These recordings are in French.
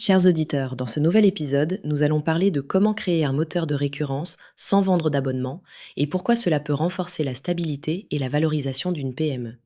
Chers auditeurs, dans ce nouvel épisode, nous allons parler de comment créer un moteur de récurrence sans vendre d'abonnement et pourquoi cela peut renforcer la stabilité et la valorisation d'une PME.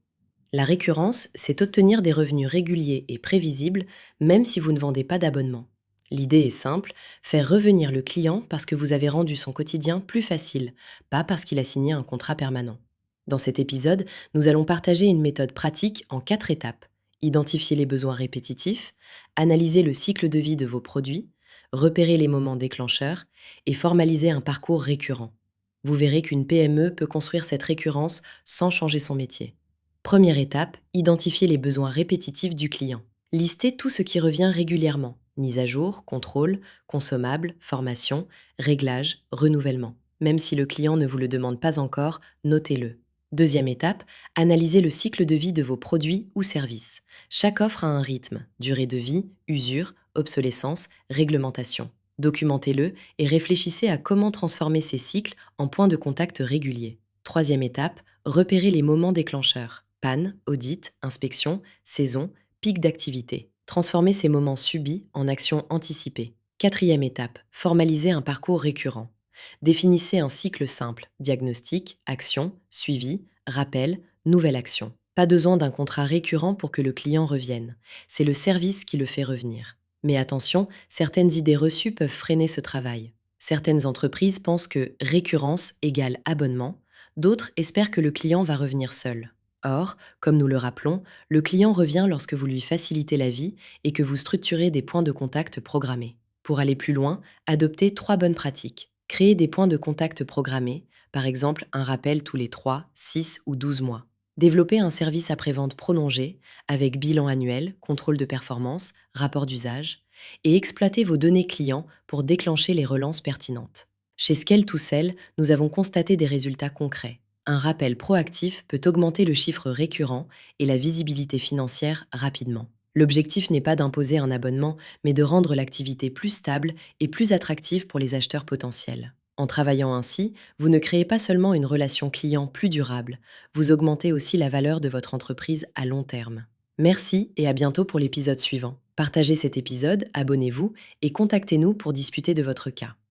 La récurrence, c'est obtenir des revenus réguliers et prévisibles même si vous ne vendez pas d'abonnement. L'idée est simple, faire revenir le client parce que vous avez rendu son quotidien plus facile, pas parce qu'il a signé un contrat permanent. Dans cet épisode, nous allons partager une méthode pratique en 4 étapes. Identifier les besoins répétitifs, analyser le cycle de vie de vos produits, repérer les moments déclencheurs et formaliser un parcours récurrent. Vous verrez qu'une PME peut construire cette récurrence sans changer son métier. Première étape, identifier les besoins répétitifs du client. Listez tout ce qui revient régulièrement. Mise à jour, contrôle, consommable, formation, réglage, renouvellement. Même si le client ne vous le demande pas encore, notez-le. Deuxième étape, analysez le cycle de vie de vos produits ou services. Chaque offre a un rythme, durée de vie, usure, obsolescence, réglementation. Documentez-le et réfléchissez à comment transformer ces cycles en points de contact réguliers. Troisième étape, repérez les moments déclencheurs. Panne, audit, inspection, saison, pic d'activité. Transformez ces moments subis en actions anticipées. Quatrième étape, formalisez un parcours récurrent. Définissez un cycle simple, diagnostic, action, suivi, rappel, nouvelle action. Pas besoin d'un contrat récurrent pour que le client revienne. C'est le service qui le fait revenir. Mais attention, certaines idées reçues peuvent freiner ce travail. Certaines entreprises pensent que récurrence égale abonnement, d'autres espèrent que le client va revenir seul. Or, comme nous le rappelons, le client revient lorsque vous lui facilitez la vie et que vous structurez des points de contact programmés. Pour aller plus loin, adoptez 3 bonnes pratiques. Créer des points de contact programmés, par exemple un rappel tous les 3, 6 ou 12 mois. Développer un service après-vente prolongé, avec bilan annuel, contrôle de performance, rapport d'usage, et exploiter vos données clients pour déclencher les relances pertinentes. Chez Scale2Sell, nous avons constaté des résultats concrets. Un rappel proactif peut augmenter le chiffre récurrent et la visibilité financière rapidement. L'objectif n'est pas d'imposer un abonnement, mais de rendre l'activité plus stable et plus attractive pour les acheteurs potentiels. En travaillant ainsi, vous ne créez pas seulement une relation client plus durable, vous augmentez aussi la valeur de votre entreprise à long terme. Merci et à bientôt pour l'épisode suivant. Partagez cet épisode, abonnez-vous et contactez-nous pour discuter de votre cas.